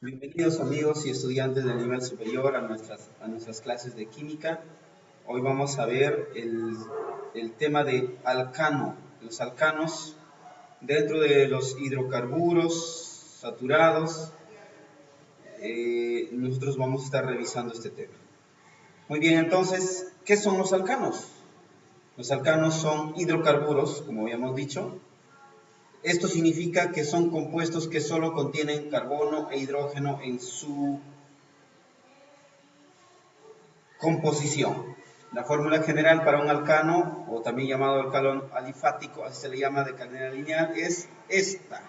Bienvenidos amigos y estudiantes del nivel superior a nuestras clases de química. Hoy vamos a ver el tema de alcano. Los alcanos dentro de los hidrocarburos saturados. Nosotros vamos a estar revisando este tema. Muy bien, entonces, ¿qué son los alcanos? Los alcanos son hidrocarburos, como habíamos dicho. Esto significa que son compuestos que solo contienen carbono e hidrógeno en su composición. La fórmula general para un alcano, o también llamado alcano alifático, así se le llama de cadena lineal, es esta.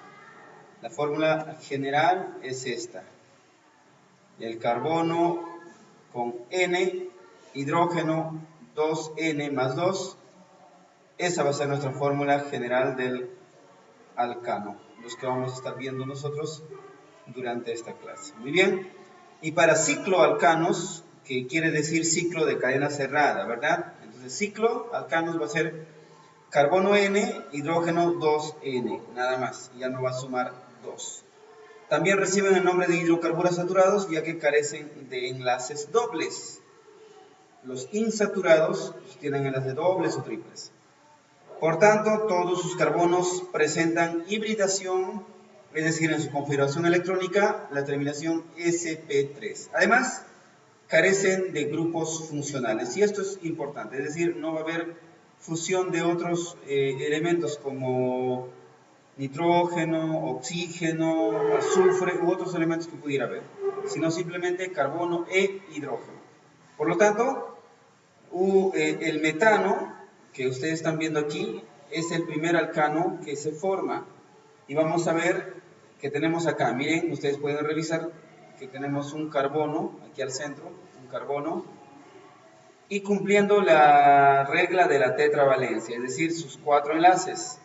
La fórmula general es esta. El carbono con N, hidrógeno 2N más 2. Esa va a ser nuestra fórmula general del alcano, los que vamos a estar viendo nosotros durante esta clase. Muy bien. Y para cicloalcanos, que quiere decir ciclo de cadena cerrada, ¿verdad? Entonces, cicloalcanos va a ser carbono N, hidrógeno 2N, nada más, ya no va a sumar 2. También reciben el nombre de hidrocarburos saturados, ya que carecen de enlaces dobles. Los insaturados tienen enlaces dobles o triples. Por tanto, todos sus carbonos presentan hibridación, es decir, en su configuración electrónica, la terminación sp3. Además, carecen de grupos funcionales, y esto es importante, es decir, no va a haber fusión de otros elementos como nitrógeno, oxígeno, azufre u otros elementos que pudiera haber, sino simplemente carbono e hidrógeno. Por lo tanto, el metano que ustedes están viendo aquí es el primer alcano que se forma, y vamos a ver que tenemos acá, miren, ustedes pueden revisar que tenemos un carbono aquí al centro, un carbono, y cumpliendo la regla de la tetravalencia, es decir, sus 4 enlaces,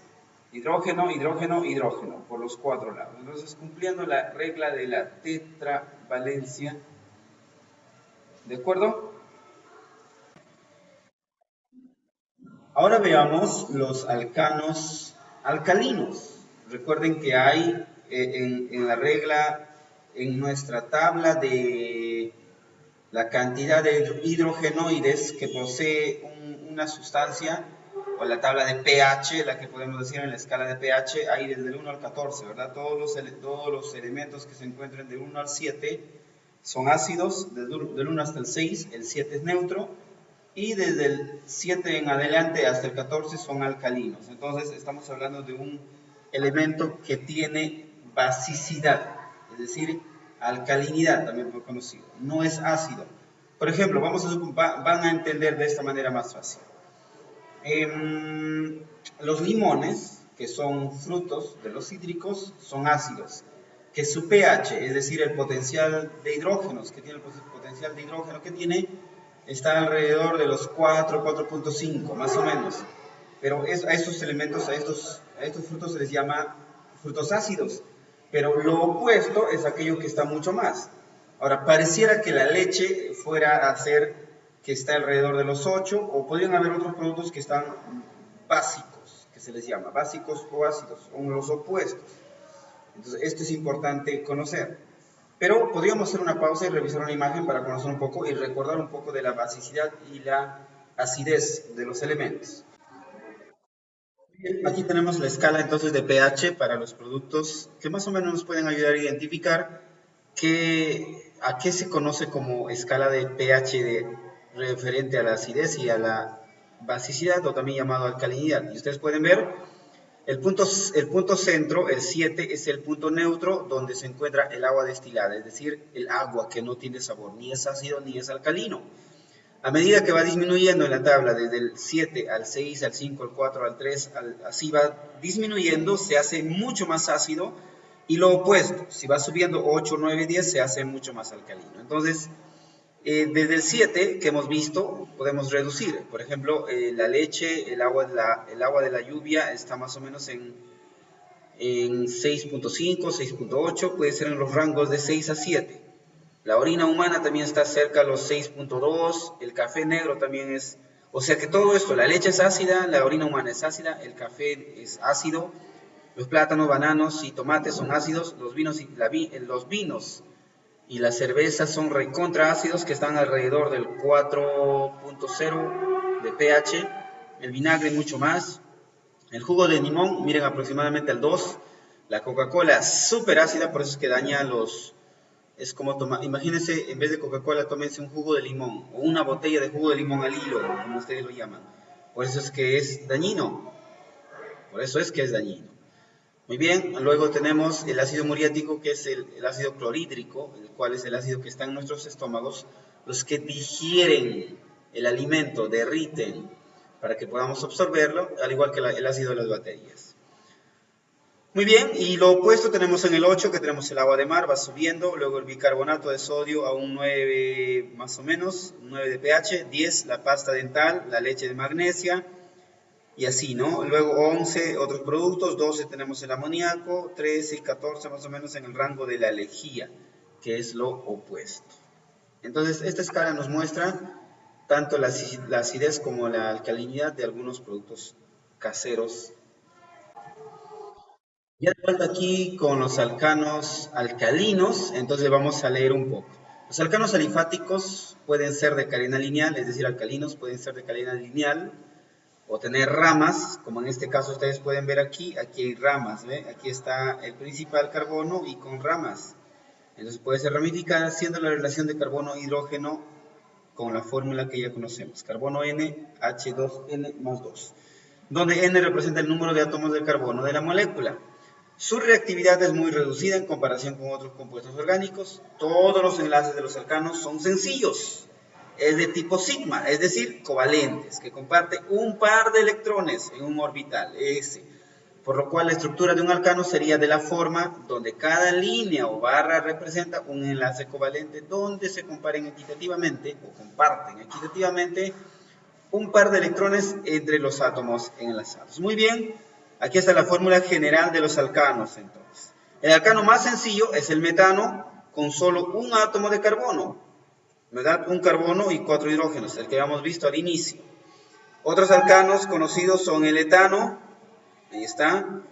hidrógeno, hidrógeno, hidrógeno, por los 4 lados. Entonces, cumpliendo la regla de la tetravalencia, ¿de acuerdo? Ahora veamos los alcanos alcalinos. Recuerden que hay en la regla, en nuestra tabla de la cantidad de hidrogenoides que posee una sustancia, o la tabla de pH, la que podemos decir en la escala de pH, hay desde el 1 al 14, ¿verdad? Todos los elementos que se encuentran del 1 al 7 son ácidos, del 1 hasta el 6, el 7 es neutro, y desde el 7 en adelante hasta el 14 son alcalinos. Entonces estamos hablando de un elemento que tiene basicidad, es decir, alcalinidad, también por conocido, no es ácido. Por ejemplo, van a entender de esta manera más fácil. Los limones, que son frutos de los cítricos, son ácidos, que su pH, es decir, el potencial de hidrógenos, que tiene el potencial de hidrógeno que tiene, está alrededor de los 4, 4.5, más o menos. Pero a estos elementos, a estos frutos se les llama frutos ácidos. Pero lo opuesto es aquello que está mucho más. Ahora, pareciera que la leche fuera a ser que está alrededor de los 8, o podrían haber otros productos que están básicos, que se les llama básicos o ácidos, o los opuestos. Entonces, esto es importante conocer. Pero podríamos hacer una pausa y revisar una imagen para conocer un poco y recordar un poco de la basicidad y la acidez de los elementos. Aquí tenemos la escala entonces de pH para los productos que más o menos nos pueden ayudar a identificar a qué se conoce como escala de pH referente a la acidez y a la basicidad, o también llamado alcalinidad. Y ustedes pueden ver el punto centro, el 7, es el punto neutro donde se encuentra el agua destilada, es decir, el agua que no tiene sabor, ni es ácido ni es alcalino. A medida que va disminuyendo en la tabla, desde el 7 al 6, al 5, al 4, al 3, así va disminuyendo, se hace mucho más ácido, y lo opuesto, si va subiendo 8, 9, 10, se hace mucho más alcalino. Entonces, desde el 7 que hemos visto, podemos reducir. Por ejemplo, la leche, el agua de la lluvia está más o menos en 6.5, 6.8, puede ser en los rangos de 6 a 7. La orina humana también está cerca a los 6.2, el café negro también es, o sea que todo esto, la leche es ácida, la orina humana es ácida, el café es ácido, los plátanos, bananos y tomates son ácidos, los vinos y las cervezas son recontra ácidos que están alrededor del 4.0 de pH, el vinagre mucho más, el jugo de limón, miren, aproximadamente al 2, la Coca-Cola súper ácida, por eso es que daña los... Es como tomar, imagínense, en vez de Coca-Cola, tómense un jugo de limón, o una botella de jugo de limón al hilo, como ustedes lo llaman. Por eso es que es dañino, por eso es que es dañino. Muy bien, luego tenemos el ácido muriático, que es el ácido clorhídrico, el cual es el ácido que está en nuestros estómagos, los que digieren el alimento, derriten para que podamos absorberlo, al igual que el ácido de las bacterias. Muy bien, y lo opuesto tenemos en el 8, que tenemos el agua de mar, va subiendo, luego el bicarbonato de sodio a un 9 más o menos, 9 de pH, 10 la pasta dental, la leche de magnesia, y así, ¿no? Luego 11 otros productos, 12 tenemos el amoníaco, 13 y 14 más o menos en el rango de la lejía, que es lo opuesto. Entonces, esta escala nos muestra tanto la acidez como la alcalinidad de algunos productos caseros. Ya de vuelta aquí con los alcanos alcalinos, entonces vamos a leer un poco. Los alcanos alifáticos pueden ser de cadena lineal, es decir, alcalinos pueden ser de cadena lineal, o tener ramas, como en este caso ustedes pueden ver aquí hay ramas, ¿ve? Aquí está el principal carbono y con ramas. Entonces puede ser ramificada haciendo la relación de carbono-hidrógeno con la fórmula que ya conocemos, carbono N, H2N más 2, donde N representa el número de átomos del carbono de la molécula. Su reactividad es muy reducida en comparación con otros compuestos orgánicos. Todos los enlaces de los alcanos son sencillos. Es de tipo sigma, es decir, covalentes, que comparte un par de electrones en un orbital, S. Por lo cual la estructura de un alcano sería de la forma donde cada línea o barra representa un enlace covalente donde se comparen equitativamente o comparten equitativamente un par de electrones entre los átomos enlazados. Muy bien, aquí está la fórmula general de los alcanos entonces. El alcano más sencillo es el metano con solo un átomo de carbono, ¿verdad? Un carbono y 4 hidrógenos, el que habíamos visto al inicio. Otros alcanos conocidos son el etano, ahí está,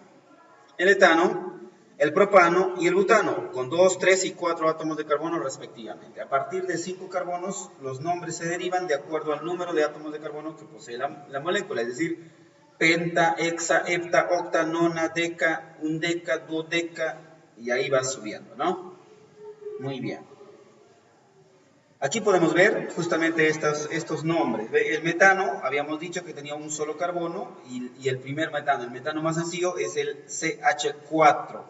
el etano, el propano y el butano, con 2, 3 y 4 átomos de carbono respectivamente. A partir de 5 carbonos, los nombres se derivan de acuerdo al número de átomos de carbono que posee la molécula, es decir, penta, hexa, hepta, octa, nona, deca, undeca, duodeca, y ahí va subiendo, ¿no? Muy bien. Aquí podemos ver justamente estos nombres. El metano, habíamos dicho que tenía un solo carbono, y el primer metano, el metano más sencillo, es el CH4,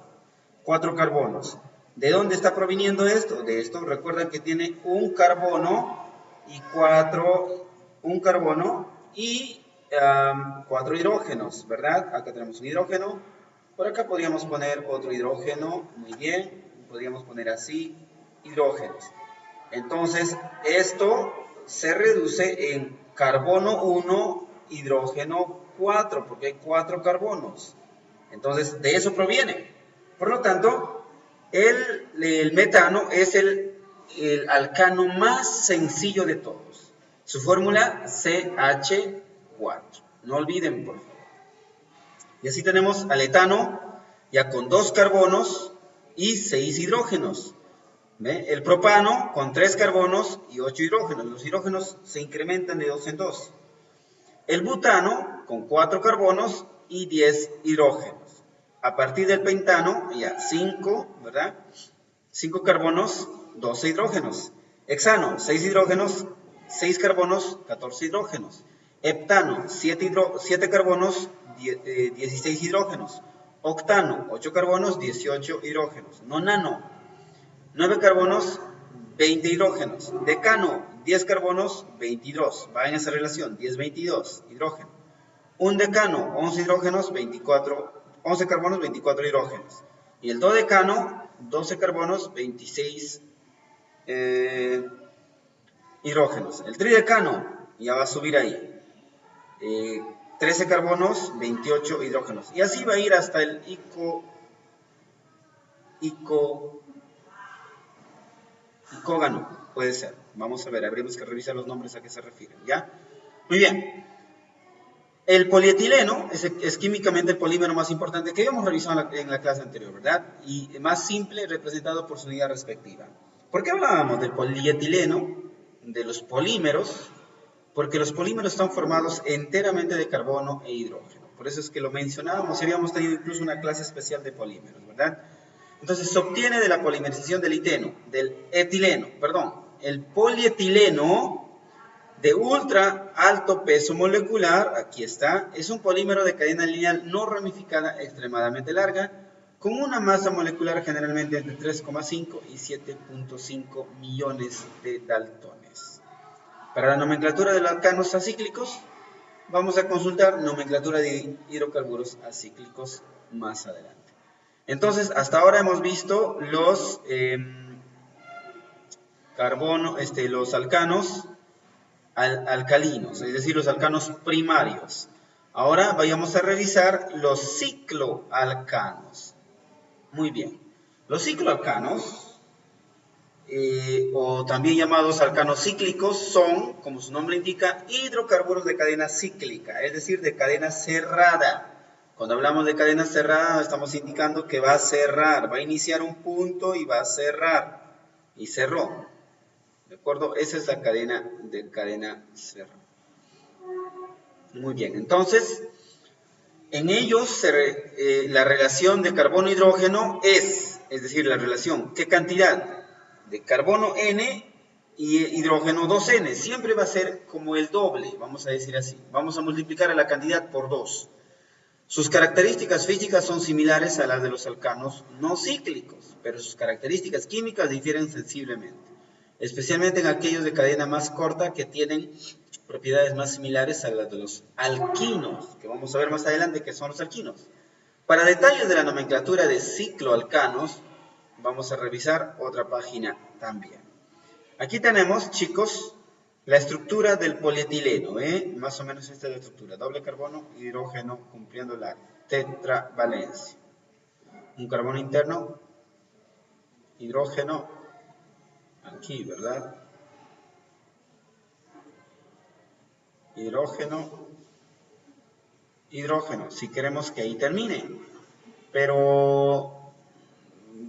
4 carbonos. ¿De dónde está proviniendo esto? De esto, recuerden que tiene un carbono y 4 hidrógenos, ¿verdad? Acá tenemos un hidrógeno, por acá podríamos poner otro hidrógeno, muy bien, podríamos poner así, hidrógenos. Entonces, esto se reduce en carbono 1, hidrógeno 4, porque hay 4 carbonos. Entonces, de eso proviene. Por lo tanto, el metano es el alcano más sencillo de todos. Su fórmula CH4. No olviden, por favor. Y así tenemos al etano, ya con 2 carbonos y 6 hidrógenos. ¿Ve? El propano con 3 carbonos y 8 hidrógenos. Los hidrógenos se incrementan de 2 en 2. El butano con 4 carbonos y 10 hidrógenos. A partir del pentano, ya 5, ¿verdad? 5 carbonos, 12 hidrógenos. Hexano, 6 hidrógenos, 6 carbonos, 14 hidrógenos. Heptano, 7 carbonos, 16 hidrógenos. Octano, 8 carbonos, 18 hidrógenos. Nonano, 9 carbonos, 20 hidrógenos. Decano, 10 carbonos, 22. Va en esa relación, 10, 22 hidrógeno. Un decano, 11 hidrógenos, 11 carbonos, 24 hidrógenos. Y el dodecano, 12 carbonos, 26 hidrógenos. El tridecano, ya va a subir ahí. 13 carbonos, 28 hidrógenos. Y así va a ir hasta el icógano, puede ser. Vamos a ver, habríamos que revisar los nombres a qué se refieren, ¿ya? Muy bien. El polietileno es químicamente el polímero más importante que habíamos revisado en la clase anterior, ¿verdad? Y más simple, representado por su unidad respectiva. ¿Por qué hablábamos del polietileno, de los polímeros? Porque los polímeros están formados enteramente de carbono e hidrógeno. Por eso es que lo mencionábamos y habíamos tenido incluso una clase especial de polímeros, ¿verdad? Entonces se obtiene de la polimerización del el polietileno de ultra alto peso molecular, aquí está, es un polímero de cadena lineal no ramificada extremadamente larga, con una masa molecular generalmente entre 3,5 y 7,5 millones de daltones. Para la nomenclatura de los alcanos acíclicos, vamos a consultar nomenclatura de hidrocarburos acíclicos más adelante. Entonces, hasta ahora hemos visto los los alcanos alcalinos, es decir, los alcanos primarios. Ahora vayamos a revisar los cicloalcanos. Muy bien. Los cicloalcanos, o también llamados alcanos cíclicos, son, como su nombre indica, hidrocarburos de cadena cíclica, es decir, de cadena cerrada. Cuando hablamos de cadena cerrada, estamos indicando que va a cerrar, va a iniciar un punto y va a cerrar. Y cerró. ¿De acuerdo? Esa es la cadena de cadena cerrada. Muy bien, entonces, en ellos la relación de carbono-hidrógeno es decir, la relación, ¿qué cantidad? De carbono N y hidrógeno 2N. Siempre va a ser como el doble, vamos a decir así. Vamos a multiplicar a la cantidad por 2. Sus características físicas son similares a las de los alcanos no cíclicos, pero sus características químicas difieren sensiblemente, especialmente en aquellos de cadena más corta que tienen propiedades más similares a las de los alquinos, que vamos a ver más adelante que son los alquinos. Para detalles de la nomenclatura de cicloalcanos, vamos a revisar otra página también. Aquí tenemos, chicos, la estructura del polietileno, más o menos esta es la estructura, doble carbono, hidrógeno, cumpliendo la tetravalencia. Un carbono interno, hidrógeno, aquí, ¿verdad? Hidrógeno, hidrógeno, si queremos que ahí termine, pero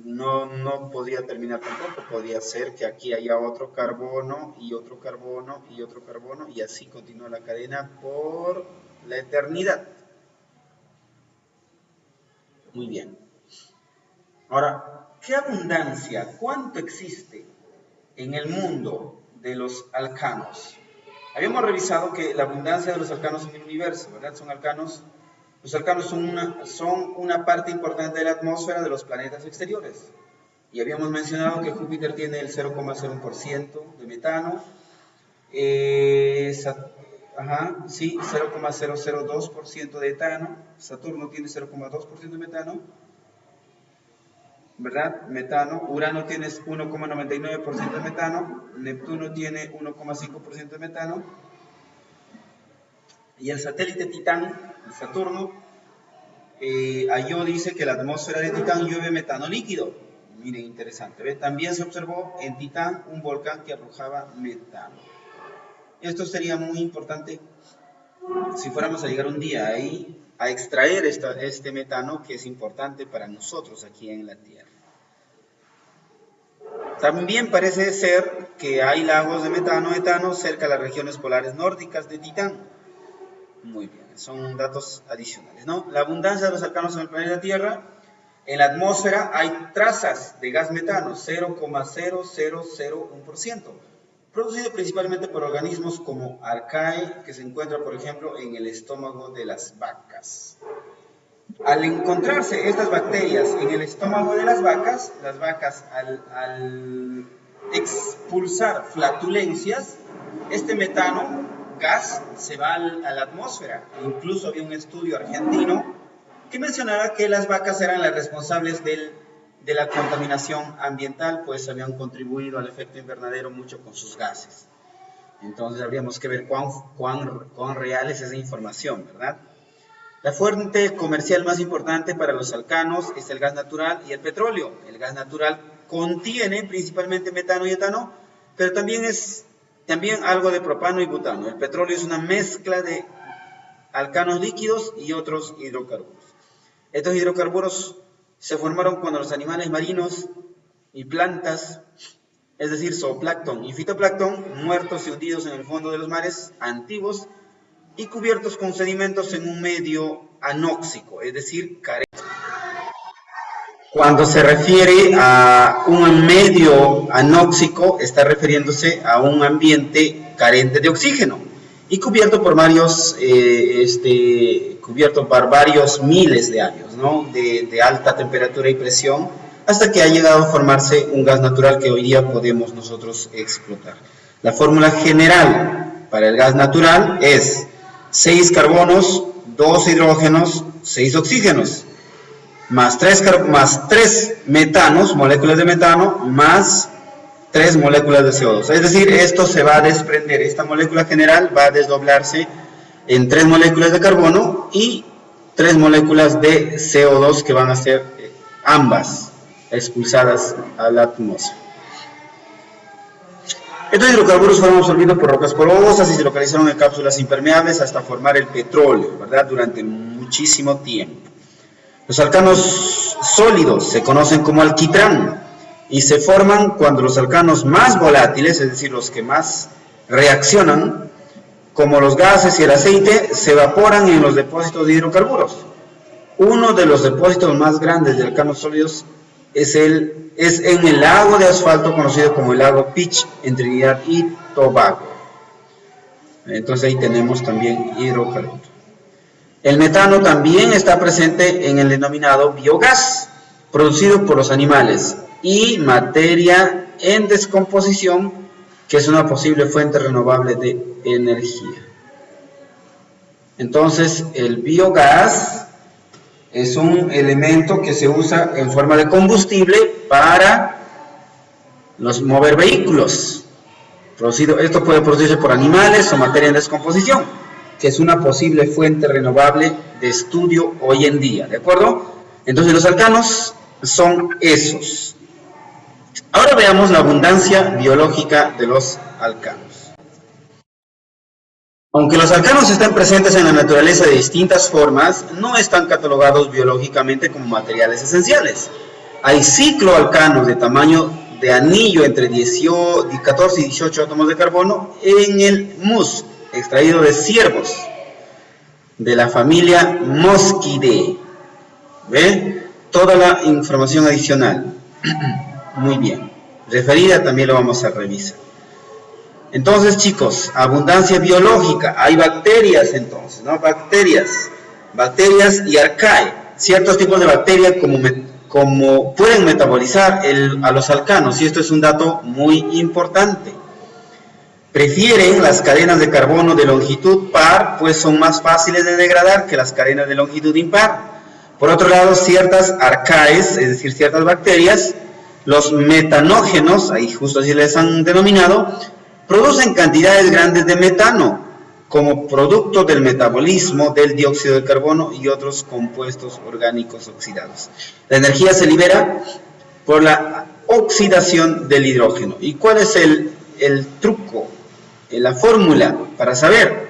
no podría terminar tampoco, podría ser que aquí haya otro carbono y otro carbono y otro carbono y así continúa la cadena por la eternidad. Muy bien. Ahora, ¿qué abundancia, cuánto existe en el mundo de los alcanos? Habíamos revisado que la abundancia de los alcanos en el universo, ¿verdad? Los alcanos son una parte importante de la atmósfera de los planetas exteriores. Y habíamos mencionado que Júpiter tiene el 0,01% de metano. 0,002% de etano. Saturno tiene 0,2% de metano. ¿Verdad? Metano. Urano tiene 1,99% de metano. Neptuno tiene 1,5% de metano. Y el satélite Titán, Saturno, Ayo dice que la atmósfera de Titán llueve metano líquido. Miren, interesante. ¿Ve? También se observó en Titán un volcán que arrojaba metano. Esto sería muy importante si fuéramos a llegar un día ahí a extraer este metano que es importante para nosotros aquí en la Tierra. También parece ser que hay lagos de metano, etano cerca de las regiones polares nórdicas de Titán. Muy bien, son datos adicionales, ¿no? La abundancia de los alcanos en el planeta Tierra, en la atmósfera hay trazas de gas metano, 0,0001%, producido principalmente por organismos como Archaea, que se encuentra, por ejemplo, en el estómago de las vacas. Al encontrarse estas bacterias en el estómago de las vacas al expulsar flatulencias, este metano gas se va a la atmósfera. Incluso había un estudio argentino que mencionaba que las vacas eran las responsables de la contaminación ambiental, pues habían contribuido al efecto invernadero mucho con sus gases. Entonces habríamos que ver cuán real es esa información, ¿verdad? La fuente comercial más importante para los alcanos es el gas natural y el petróleo. El gas natural contiene principalmente metano y etano, pero también algo de propano y butano. El petróleo es una mezcla de alcanos líquidos y otros hidrocarburos. Estos hidrocarburos se formaron cuando los animales marinos y plantas es decir, zooplancton y fitoplancton, muertos y hundidos en el fondo de los mares antiguos y cubiertos con sedimentos en un medio anóxico, es decir, carente. Cuando se refiere a un medio anóxico, está refiriéndose a un ambiente carente de oxígeno y cubierto por varios, varios miles de años, ¿no? de alta temperatura y presión, hasta que ha llegado a formarse un gas natural que hoy día podemos nosotros explotar. La fórmula general para el gas natural es 6 carbonos, 2 hidrógenos, 6 oxígenos, más 3 metanos, moléculas de metano, más 3 moléculas de CO2. Es decir, esto se va a desprender, esta molécula general va a desdoblarse en 3 moléculas de carbono y 3 moléculas de CO2 que van a ser ambas expulsadas a la atmósfera. Estos hidrocarburos fueron absorbidos por rocas porosas y se localizaron en cápsulas impermeables hasta formar el petróleo, ¿verdad? Durante muchísimo tiempo. Los alcanos sólidos se conocen como alquitrán y se forman cuando los alcanos más volátiles, es decir, los que más reaccionan, como los gases y el aceite, se evaporan en los depósitos de hidrocarburos. Uno de los depósitos más grandes de alcanos sólidos es en el lago de asfalto conocido como el lago Peach en Trinidad y Tobago. Entonces ahí tenemos también hidrocarburos. El metano también está presente en el denominado biogás, producido por los animales, y materia en descomposición, que es una posible fuente renovable de energía. Entonces, el biogás es un elemento que se usa en forma de combustible para mover vehículos. Esto puede producirse por animales o materia en descomposición, que es una posible fuente renovable de estudio hoy en día, ¿de acuerdo? Entonces los alcanos son esos. Ahora veamos la abundancia biológica de los alcanos. Aunque los alcanos estén presentes en la naturaleza de distintas formas, no están catalogados biológicamente como materiales esenciales. Hay cicloalcanos de tamaño de anillo entre 14 y 18 átomos de carbono en el mus, extraído de ciervos de la familia Mosquidae. ¿Ve? Toda la información adicional. Muy bien. Referida también lo vamos a revisar. Entonces, chicos, abundancia biológica. Hay bacterias entonces, ¿no? Bacterias y arcae. Ciertos tipos de bacterias como pueden metabolizar a los alcanos, y esto es un dato muy importante. Prefieren las cadenas de carbono de longitud par, pues son más fáciles de degradar que las cadenas de longitud impar. Por otro lado, ciertas arcaes, es decir, ciertas bacterias, los metanógenos, ahí justo así les han denominado, producen cantidades grandes de metano como producto del metabolismo del dióxido de carbono y otros compuestos orgánicos oxidados. La energía se libera por la oxidación del hidrógeno. ¿Y cuál es el truco? La fórmula para saber.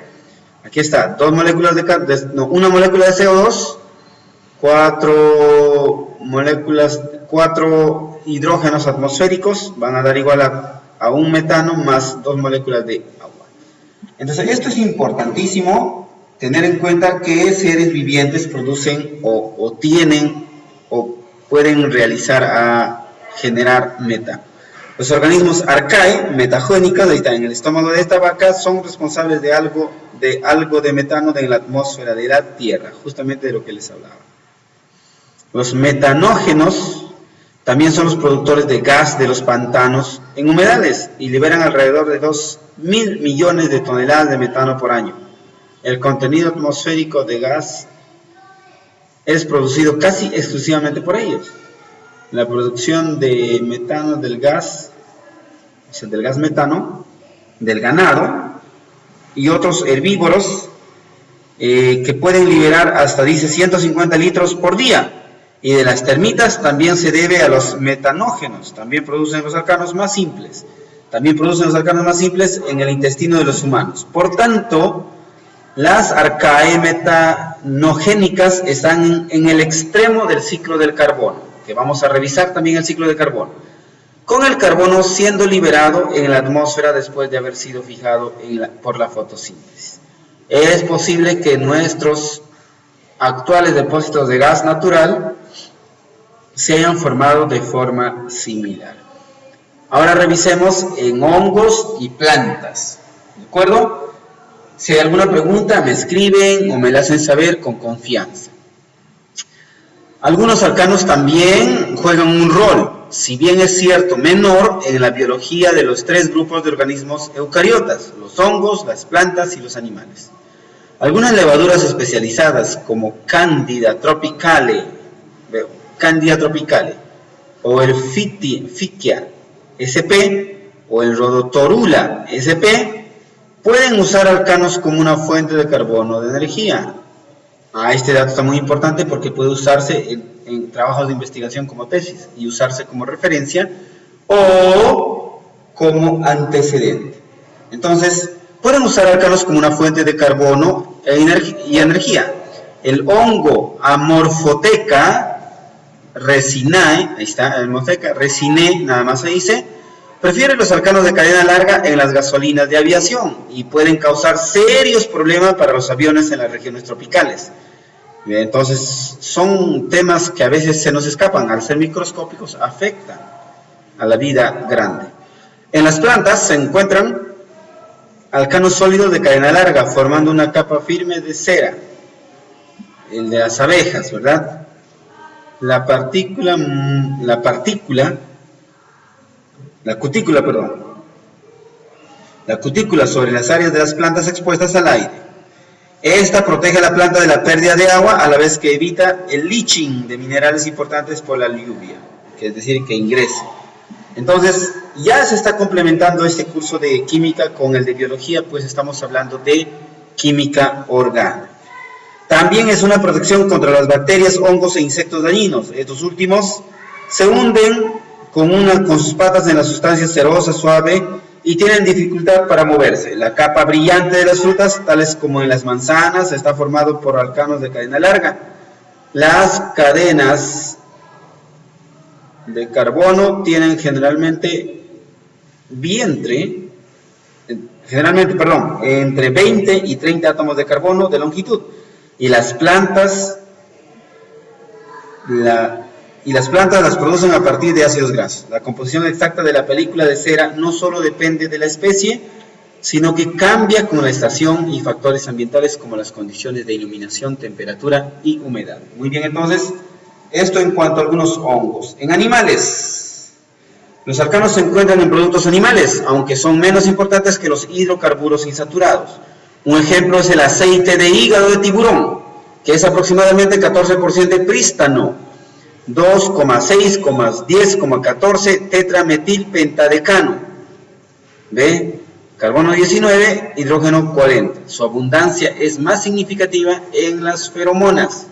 Aquí está, una molécula de CO2, 4 hidrógenos atmosféricos van a dar igual a un metano más 2 moléculas de agua. Entonces esto es importantísimo tener en cuenta que seres vivientes producen o tienen o pueden generar metano. Los organismos arcae, metagénicos, ahí está, en el estómago de esta vaca, son responsables de algo de metano en la atmósfera de la Tierra, justamente de lo que les hablaba. Los metanógenos también son los productores de gas de los pantanos en humedales y liberan alrededor de 2.000 millones de toneladas de metano por año. El contenido atmosférico de gas es producido casi exclusivamente por ellos. La producción de metano del gas metano, del ganado y otros herbívoros que pueden liberar hasta, dice, 150 litros por día. Y de las termitas también se debe a los metanógenos, también producen los alcanos más simples. En el intestino de los humanos. Por tanto, las arcae metanogénicas están en el extremo del ciclo del carbono, que vamos a revisar también el ciclo del carbono. con el carbono siendo liberado en la atmósfera después de haber sido fijado por la fotosíntesis. Es posible que nuestros actuales depósitos de gas natural se hayan formado de forma similar. Ahora revisemos en hongos y plantas, ¿de acuerdo? Si hay alguna pregunta, me escriben o me la hacen saber con confianza. Algunos alcanos también juegan un rol, si bien es cierto, menor en la biología de los tres grupos de organismos eucariotas, los hongos, las plantas y los animales. Algunas levaduras especializadas como Candida tropicale o el Fickia sp o el Rhodotorula sp pueden usar alcanos como una fuente de carbono de energía. Este dato está muy importante porque puede usarse en trabajos de investigación como tesis y usarse como referencia o como antecedente. Entonces, pueden usar alcanos como una fuente de carbono y energía. El hongo Amorphotheca resinae, ahí está, Amorphotheca resinae, nada más se dice, prefiere los alcanos de cadena larga en las gasolinas de aviación y pueden causar serios problemas para los aviones en las regiones tropicales. Entonces, son temas que a veces se nos escapan, al ser microscópicos, afectan a la vida grande. En las plantas se encuentran alcanos sólidos de cadena larga, formando una capa firme de cera, el de las abejas, ¿verdad? La cutícula sobre las áreas de las plantas expuestas al aire. Esta protege a la planta de la pérdida de agua a la vez que evita el leaching de minerales importantes por la lluvia, que es decir, que ingrese. Entonces, ya se está complementando este curso de química con el de biología, pues estamos hablando de química orgánica. También es una protección contra las bacterias, hongos e insectos dañinos. Estos últimos se hunden con sus patas en la sustancia cerosa suave y tienen dificultad para moverse. La capa brillante de las frutas, tales como en las manzanas, está formado por alcanos de cadena larga. Las cadenas de carbono tienen generalmente entre 20 y 30 átomos de carbono de longitud. Y las plantas las producen a partir de ácidos grasos. La composición exacta de la película de cera no solo depende de la especie, sino que cambia con la estación y factores ambientales como las condiciones de iluminación, temperatura y humedad. Muy bien, entonces, esto en cuanto a algunos hongos. En animales, los alcanos se encuentran en productos animales, aunque son menos importantes que los hidrocarburos insaturados. Un ejemplo es el aceite de hígado de tiburón, que es aproximadamente 14% prístano, 2,6,10,14 tetrametilpentadecano. ¿Ve? Carbono 19, hidrógeno 40. Su abundancia es más significativa en las feromonas,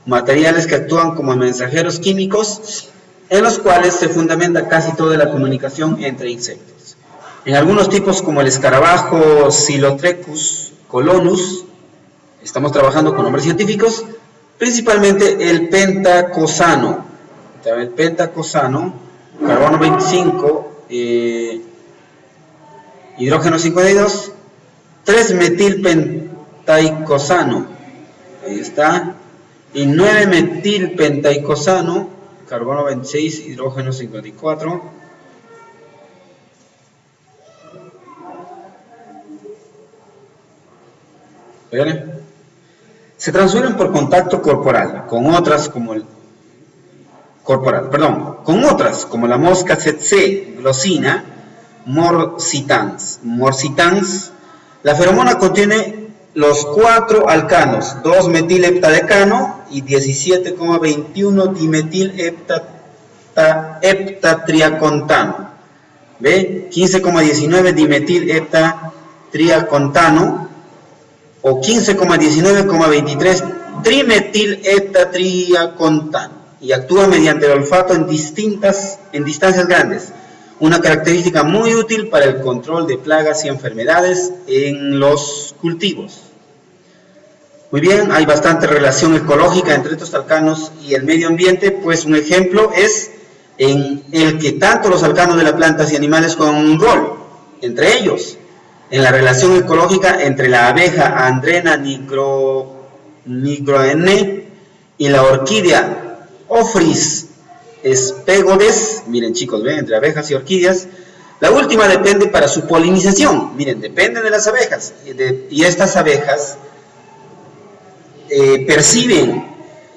materiales que actúan como mensajeros químicos en los cuales se fundamenta casi toda la comunicación entre insectos. En algunos tipos como el escarabajo Xylotrecus colonus, estamos trabajando con nombres científicos, principalmente el pentacosano. El pentacosano, carbono 25, hidrógeno 52, 3-metilpentaicosano, ahí está, y 9-metilpentaicosano, carbono 26, hidrógeno 54. Se transfieren por contacto corporal con otras como la mosca tsetse glossina morsitans. La feromona contiene los 4 alcanos, 2-metilheptadecano y 17,21 dimetilheptatriacontano. ¿Ve? 15,19 dimetilheptatriacontano o 15,19,23 trimetilheptatriacontano, y actúa mediante el olfato en distancias grandes, una característica muy útil para el control de plagas y enfermedades en los cultivos. Muy bien, hay bastante relación ecológica entre estos alcanos y el medio ambiente, pues un ejemplo es en el que tanto los alcanos de las plantas y animales juegan un rol, entre ellos, en la relación ecológica entre la abeja Andrena nigroene y la orquídea Ophrys spegodes. Miren chicos, ven, entre abejas y orquídeas. La última depende para su polinización. Miren, dependen de las abejas. Y estas abejas perciben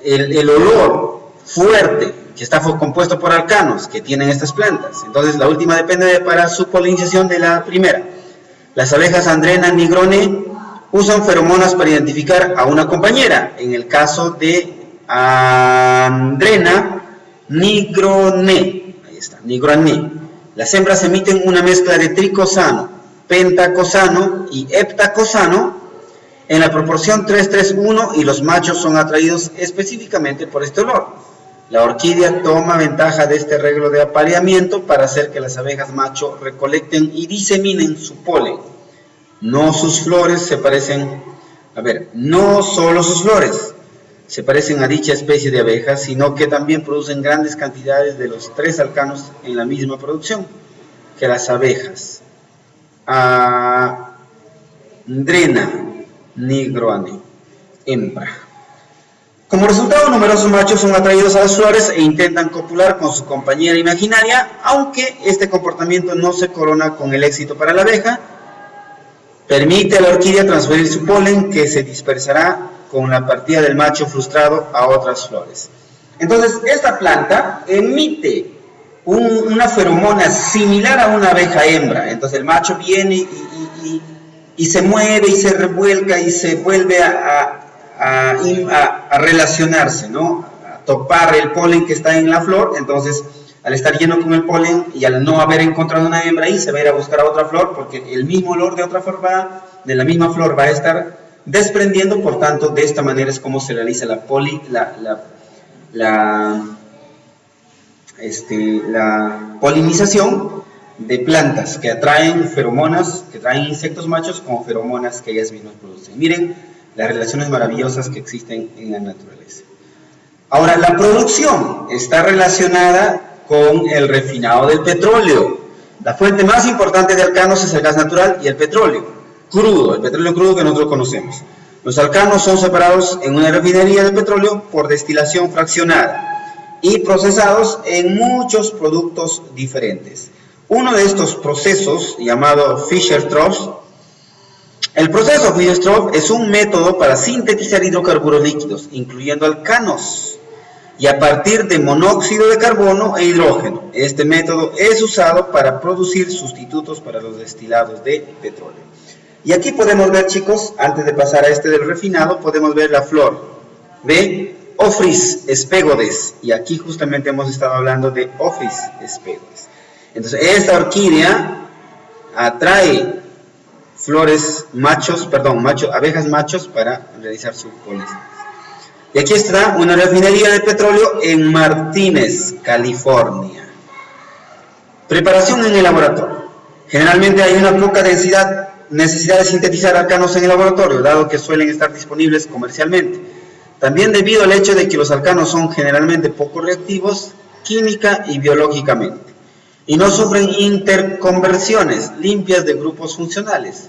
el olor fuerte que está compuesto por alcanos que tienen estas plantas. Entonces, la última depende para su polinización de la primera. Las abejas Andrena nigrone usan feromonas para identificar a una compañera. En el caso de Andrena nigrone, ahí está, nigrone. Las hembras emiten una mezcla de tricosano, pentacosano y heptacosano en la proporción 3-3-1 y los machos son atraídos específicamente por este olor. La orquídea toma ventaja de este arreglo de apareamiento para hacer que las abejas macho recolecten y diseminen su polen. No sus flores se parecen, no solo sus flores se parecen a dicha especie de abejas, sino que también producen grandes cantidades de los 3 alcanos en la misma producción que las abejas Andrena nigrone hembra. Como resultado, numerosos machos son atraídos a las flores e intentan copular con su compañera imaginaria, aunque este comportamiento no se corona con el éxito para la abeja. Permite a la orquídea transferir su polen, que se dispersará con la partida del macho frustrado a otras flores. Entonces, esta planta emite una feromona similar a una abeja hembra. Entonces, el macho viene y se mueve y se revuelca y se vuelve a relacionarse, ¿no? A topar el polen que está en la flor. Entonces, al estar lleno con el polen y al no haber encontrado una hembra ahí, se va a ir a buscar a otra flor, porque el mismo olor de otra flor de la misma flor va a estar desprendiendo. Por tanto, de esta manera es como se realiza la polinización de plantas que atraen feromonas, que traen insectos machos con feromonas que ellas mismas producen. Miren las relaciones maravillosas que existen en la naturaleza. Ahora, la producción está relacionada con el refinado del petróleo. La fuente más importante de alcanos es el gas natural y el petróleo crudo, el petróleo crudo que nosotros conocemos. Los alcanos son separados en una refinería de petróleo por destilación fraccionada y procesados en muchos productos diferentes. Uno de estos procesos, llamado Fischer-Tropsch, el proceso Fischer-Tropsch es un método para sintetizar hidrocarburos líquidos, incluyendo alcanos, y a partir de monóxido de carbono e hidrógeno. Este método es usado para producir sustitutos para los destilados de petróleo. Y aquí podemos ver, chicos, antes de pasar a este del refinado, podemos ver la flor de Ophrys spegodes. Y aquí justamente hemos estado hablando de Ophrys spegodes. Entonces, esta orquídea atrae abejas machos para realizar su polinización. Y aquí está una refinería de petróleo en Martínez, California. Preparación en el laboratorio. Generalmente hay una poca necesidad de sintetizar alcanos en el laboratorio, dado que suelen estar disponibles comercialmente. También debido al hecho de que los alcanos son generalmente poco reactivos química y biológicamente, y no sufren interconversiones limpias de grupos funcionales.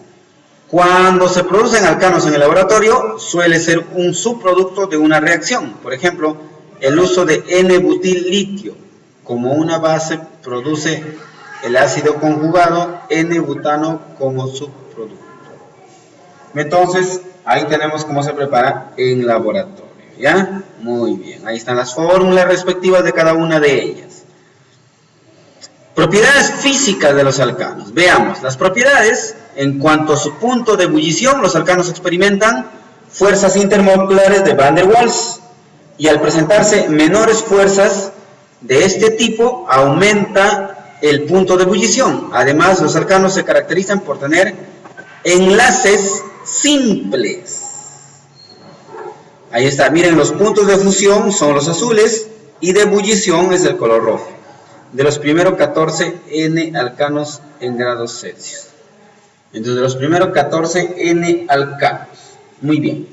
Cuando se producen alcanos en el laboratorio, suele ser un subproducto de una reacción. Por ejemplo, el uso de N-butil-litio como una base produce el ácido conjugado N-butano como subproducto. Entonces, ahí tenemos cómo se prepara en laboratorio, ¿ya? Muy bien, ahí están las fórmulas respectivas de cada una de ellas. Propiedades físicas de los alcanos. Veamos, las propiedades, en cuanto a su punto de ebullición, los alcanos experimentan fuerzas intermoleculares de Van der Waals, y al presentarse menores fuerzas de este tipo, aumenta el punto de ebullición. Además, los alcanos se caracterizan por tener enlaces simples. Ahí está, miren, los puntos de fusión son los azules y de ebullición es el color rojo. De los primeros 14 N-alcanos en grados Celsius. Entonces, de los primeros 14 N-alcanos. Muy bien.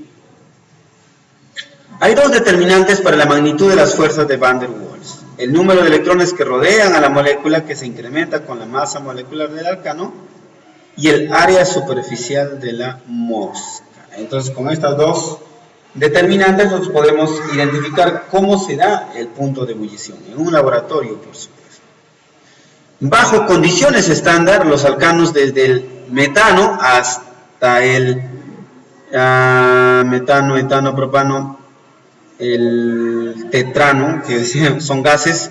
Hay dos determinantes para la magnitud de las fuerzas de Van der Waals. el número de electrones que rodean a la molécula, que se incrementa con la masa molecular del alcano, y el área superficial de la mosca. Entonces, con estas dos determinantes nosotros podemos identificar cómo se da el punto de ebullición, en un laboratorio, por supuesto. Bajo condiciones estándar, los alcanos desde el metano hasta el metano, etano, propano, el tetrano, que son gases.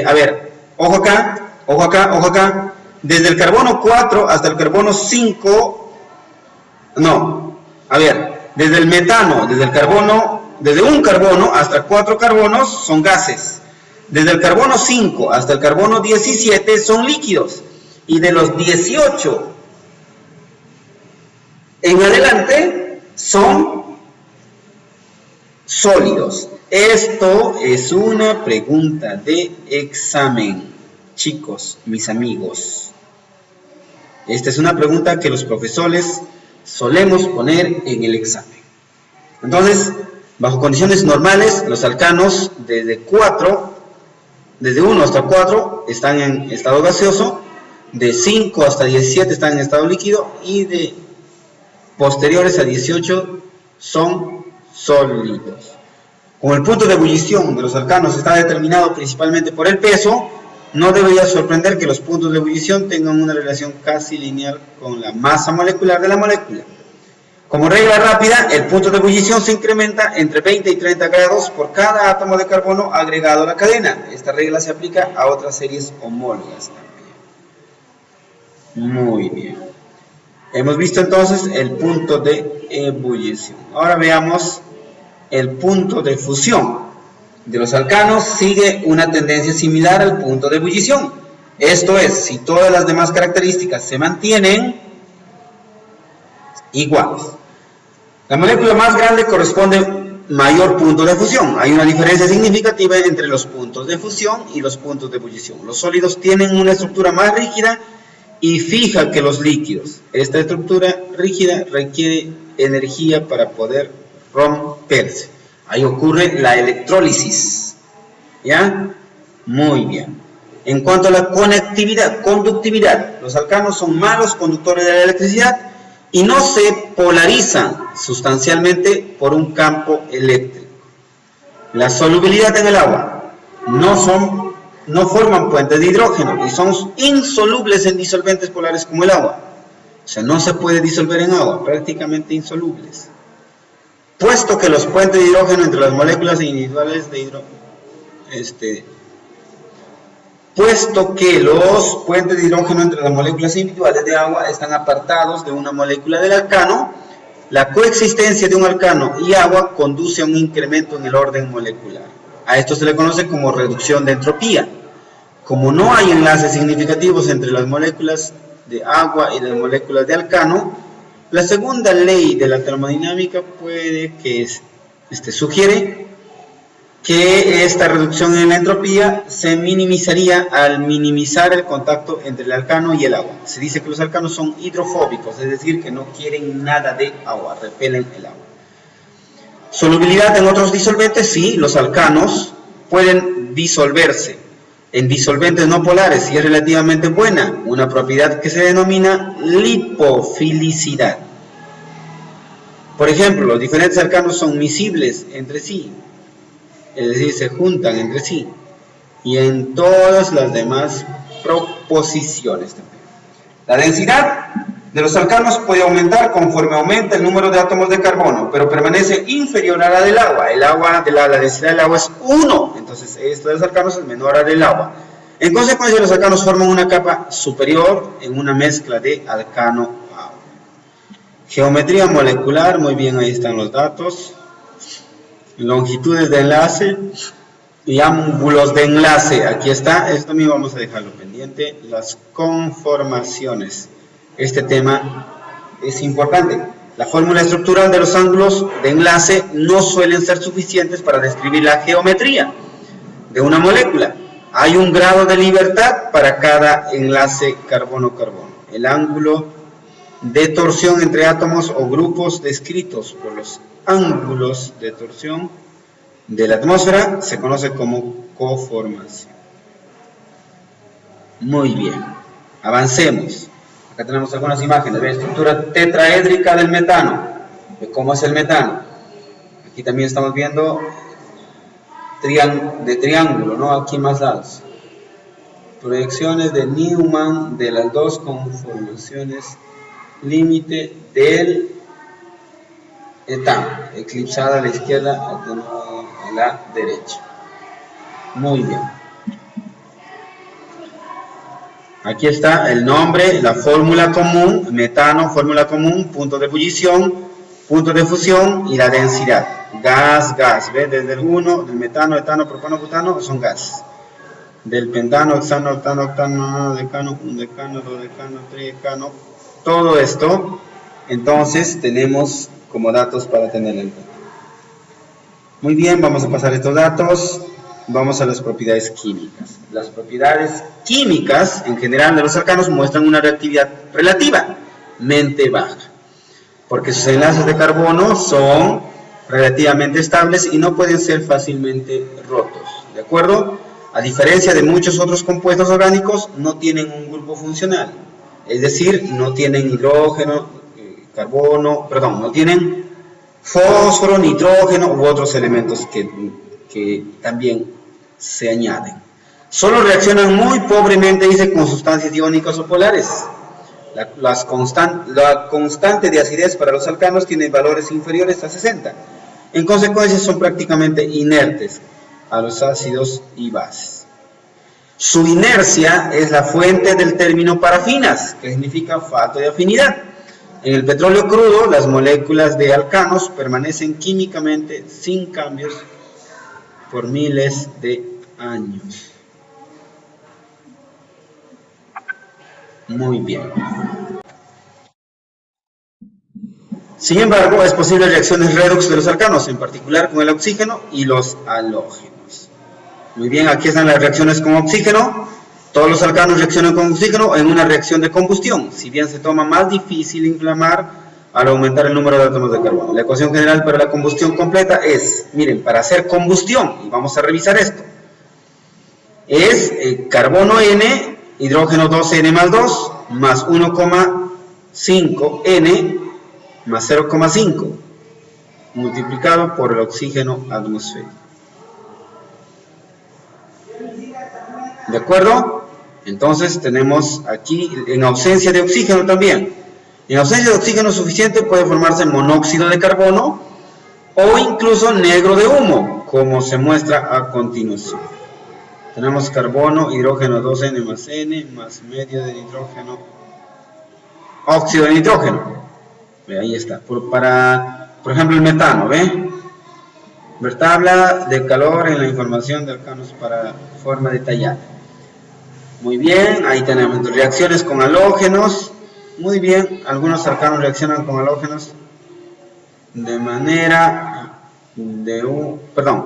A ver, ojo acá, ojo acá, ojo acá. Desde el carbono 4 hasta el carbono 5, no, a ver, desde el metano, desde un carbono hasta 4 carbonos son gases. Desde el carbono 5 hasta el carbono 17 son líquidos. Y de los 18 en adelante son sólidos. Esto es una pregunta de examen, chicos, mis amigos. Esta es una pregunta que los profesores solemos poner en el examen. Entonces, bajo condiciones normales, los alcanos desde 1 hasta 4 están en estado gaseoso, de 5 hasta 17 están en estado líquido, y de posteriores a 18 son sólidos. Como el punto de ebullición de los alcanos está determinado principalmente por el peso, no debería sorprender que los puntos de ebullición tengan una relación casi lineal con la masa molecular de la molécula. Como regla rápida, el punto de ebullición se incrementa entre 20 y 30 grados por cada átomo de carbono agregado a la cadena. Esta regla se aplica a otras series homólogas también. Muy bien. Hemos visto entonces el punto de ebullición. Ahora veamos el punto de fusión. De los alcanos sigue una tendencia similar al punto de ebullición. Esto es, si todas las demás características se mantienen iguales. La molécula más grande corresponde mayor punto de fusión. Hay una diferencia significativa entre los puntos de fusión y los puntos de ebullición. Los sólidos tienen una estructura más rígida y fija que los líquidos. Esta estructura rígida requiere energía para poder romperse. Ahí ocurre la electrólisis. ¿Ya? Muy bien. En cuanto a la conductividad, los alcanos son malos conductores de la electricidad y no se polarizan sustancialmente por un campo eléctrico. La solubilidad en el agua no forman puentes de hidrógeno y son insolubles en disolventes polares como el agua. O sea, no se puede disolver en agua, prácticamente insolubles. Puesto que los puentes de hidrógeno entre las moléculas individuales de agua están apartados de una molécula del alcano, la coexistencia de un alcano y agua conduce a un incremento en el orden molecular. A esto se le conoce como reducción de entropía. Como no hay enlaces significativos entre las moléculas de agua y las moléculas de alcano, la segunda ley de la termodinámica puede que sugiere que esta reducción en la entropía se minimizaría al minimizar el contacto entre el alcano y el agua. Se dice que los alcanos son hidrofóbicos, es decir, que no quieren nada de agua, repelen el agua. Solubilidad en otros disolventes, sí, los alcanos pueden disolverse en disolventes no polares y es relativamente buena, una propiedad que se denomina lipofilicidad. Por ejemplo, los diferentes alcanos son miscibles entre sí, es decir, se juntan entre sí, y en todas las demás proposiciones también. La densidad de los alcanos puede aumentar conforme aumenta el número de átomos de carbono, pero permanece inferior a la del agua. La densidad del agua es 1, entonces esto de los alcanos es menor a la del agua. En consecuencia, los alcanos forman una capa superior en una mezcla de alcano-agua. Geometría molecular, muy bien, ahí están los datos. Longitudes de enlace y ángulos de enlace, aquí está, esto también vamos a dejarlo pendiente. Las conformaciones. Este tema es importante. La fórmula estructural de los ángulos de enlace no suelen ser suficientes para describir la geometría de una molécula. Hay un grado de libertad para cada enlace carbono-carbono. El ángulo de torsión entre átomos o grupos descritos por los ángulos de torsión de la atmósfera se conoce como coformación. Muy bien, avancemos. Acá tenemos algunas imágenes de estructura tetraédrica del metano, de cómo es el metano. Aquí también estamos viendo de triángulo, ¿no? Aquí más lados. Proyecciones de Newman de las dos conformaciones límite del etano, eclipsada a la izquierda, atenuada a la derecha. Muy bien. Aquí está el nombre, la fórmula común, metano, fórmula común, punto de ebullición, punto de fusión y la densidad. Gas, gas, ¿ves? Desde el 1, del metano, etano, propano, butano, son gases. Del pentano, hexano, octano, octano, decano, un decano, dos decano, tridecano, todo esto, entonces tenemos como datos para tener en cuenta. Muy bien, vamos a pasar estos datos. Vamos a las propiedades químicas. Las propiedades químicas, en general, de los alcanos muestran una reactividad relativamente baja, porque sus enlaces de carbono son relativamente estables y no pueden ser fácilmente rotos, ¿de acuerdo? A diferencia de muchos otros compuestos orgánicos, no tienen un grupo funcional, es decir, no tienen hidrógeno, no tienen fósforo, nitrógeno u otros elementos que también se añaden. Solo reaccionan muy pobremente, dice, con sustancias iónicas o polares. La constante de acidez para los alcanos tiene valores inferiores a 60. En consecuencia, son prácticamente inertes a los ácidos y bases. Su inercia es la fuente del término parafinas, que significa falta de afinidad. En el petróleo crudo, las moléculas de alcanos permanecen químicamente sin cambios por miles de años. Muy bien. Sin embargo, es posible reacciones redox de los alcanos, en particular con el oxígeno y los halógenos. Muy bien, aquí están las reacciones con oxígeno. Todos los alcanos reaccionan con oxígeno en una reacción de combustión, si bien se toma más difícil inflamar al aumentar el número de átomos de carbono. La ecuación general para la combustión completa es, miren, para hacer combustión, y vamos a revisar esto, es carbono N, hidrógeno 2N más 2, más 1,5N más 0,5, multiplicado por el oxígeno atmosférico. ¿De acuerdo? Entonces tenemos aquí, en ausencia de oxígeno también, en ausencia de oxígeno suficiente puede formarse monóxido de carbono o incluso negro de humo, como se muestra a continuación. Tenemos carbono, hidrógeno 2N más N, más medio de nitrógeno, óxido de nitrógeno. Ahí está. Por ejemplo, el metano, ¿ve? Ver tabla de calor en la información de alcanos para forma detallada. Muy bien, ahí tenemos reacciones con halógenos. Muy bien, algunos alcanos reaccionan con halógenos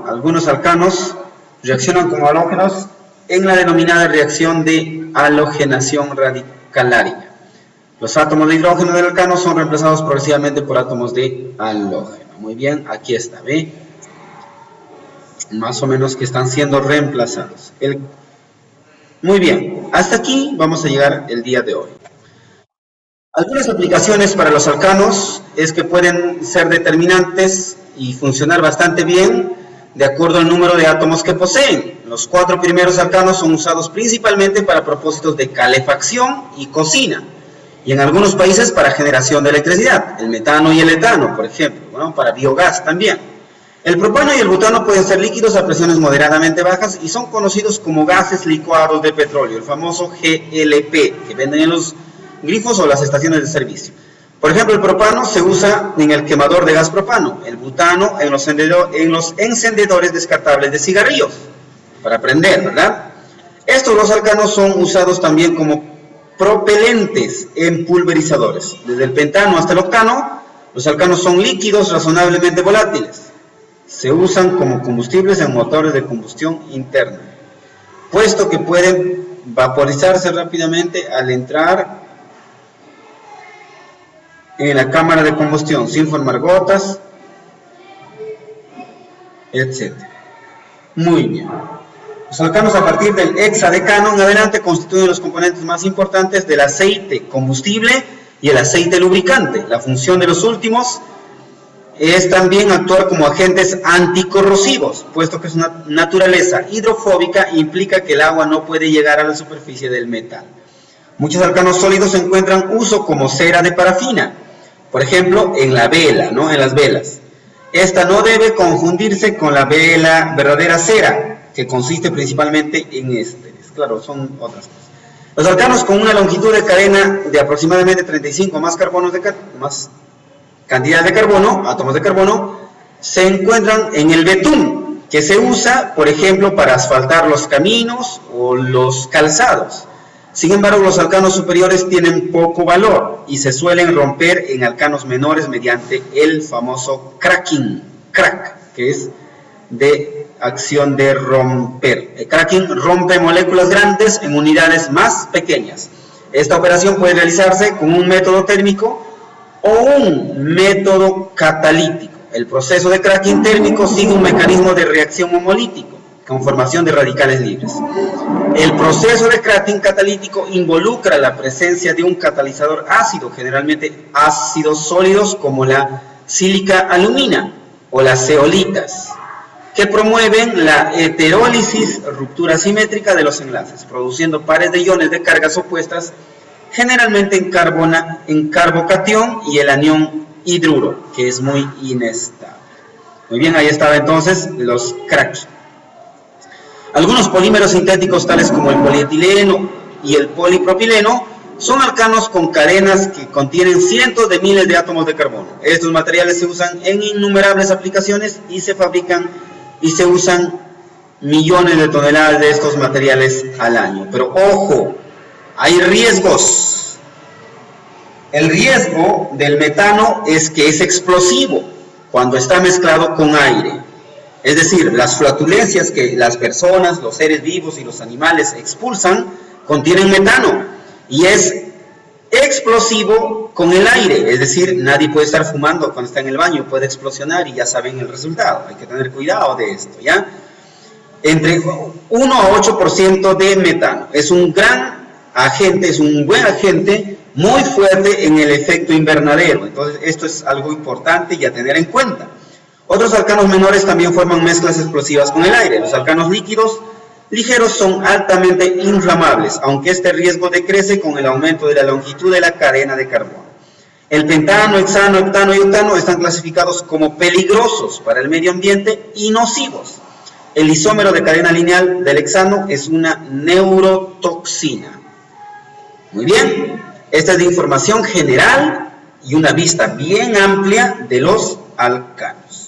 algunos alcanos reaccionan con halógenos en la denominada reacción de halogenación radicalaria. Los átomos de hidrógeno del alcano son reemplazados progresivamente por átomos de halógeno. Muy bien, aquí está, ¿ve? Más o menos que están siendo reemplazados. Muy bien, hasta aquí vamos a llegar el día de hoy. Algunas aplicaciones para los alcanos es que pueden ser determinantes y funcionar bastante bien de acuerdo al número de átomos que poseen. Los 4 primeros alcanos son usados principalmente para propósitos de calefacción y cocina, y en algunos países para generación de electricidad, el metano y el etano, por ejemplo, ¿no? Para biogás también. El propano y el butano pueden ser líquidos a presiones moderadamente bajas y son conocidos como gases licuados de petróleo, el famoso GLP, que venden en los grifos o las estaciones de servicio. Por ejemplo, el propano se usa en el quemador de gas propano, el butano en los encendedores descartables de cigarrillos, para prender, ¿verdad? Estos los alcanos son usados también como propelentes en pulverizadores. Desde el pentano hasta el octano, los alcanos son líquidos razonablemente volátiles. Se usan como combustibles en motores de combustión interna, puesto que pueden vaporizarse rápidamente al entrar en la cámara de combustión sin formar gotas, etc. Muy bien. Los alcanos a partir del hexadecano en adelante constituyen los componentes más importantes del aceite combustible y el aceite lubricante. La función de los últimos es también actuar como agentes anticorrosivos, puesto que su naturaleza hidrofóbica implica que el agua no puede llegar a la superficie del metal. Muchos alcanos sólidos encuentran uso como cera de parafina, por ejemplo, en la vela, ¿no? En las velas. Esta no debe confundirse con la verdadera cera, que consiste principalmente en ésteres. Claro, son otras cosas. Los alcanos con una longitud de cadena de aproximadamente 35 más cantidad de carbono, átomos de carbono, se encuentran en el betún, que se usa, por ejemplo, para asfaltar los caminos o los calzados. Sin embargo, los alcanos superiores tienen poco valor y se suelen romper en alcanos menores mediante el famoso cracking, que es de acción de romper. El cracking rompe moléculas grandes en unidades más pequeñas. Esta operación puede realizarse con un método térmico o un método catalítico. El proceso de cracking térmico sigue un mecanismo de reacción homolítico, con formación de radicales libres. El proceso de cracking catalítico involucra la presencia de un catalizador ácido, generalmente ácidos sólidos como la sílica alumina o las zeolitas, que promueven la heterólisis, ruptura simétrica de los enlaces, produciendo pares de iones de cargas opuestas, generalmente en carbocatión y el anión hidruro, que es muy inestable. Muy bien, ahí estaba entonces los cracking. Algunos polímeros sintéticos, tales como el polietileno y el polipropileno, son alcanos con cadenas que contienen cientos de miles de átomos de carbono. Estos materiales se usan en innumerables aplicaciones y se fabrican y se usan millones de toneladas de estos materiales al año. Pero ojo, hay riesgos. El riesgo del metano es que es explosivo cuando está mezclado con aire. Es decir, las flatulencias que las personas, los seres vivos y los animales expulsan contienen metano y es explosivo con el aire. Es decir, nadie puede estar fumando cuando está en el baño, puede explosionar y ya saben el resultado. Hay que tener cuidado de esto, ¿ya? Entre 1 a 8% de metano. Es un gran agente, es un buen agente muy fuerte en el efecto invernadero. Entonces, esto es algo importante y a tener en cuenta. Otros alcanos menores también forman mezclas explosivas con el aire. Los alcanos líquidos ligeros son altamente inflamables, aunque este riesgo decrece con el aumento de la longitud de la cadena de carbono. El pentano, hexano, heptano y octano están clasificados como peligrosos para el medio ambiente y nocivos. El isómero de cadena lineal del hexano es una neurotoxina. Muy bien, esta es de información general y una vista bien amplia de los alcanos.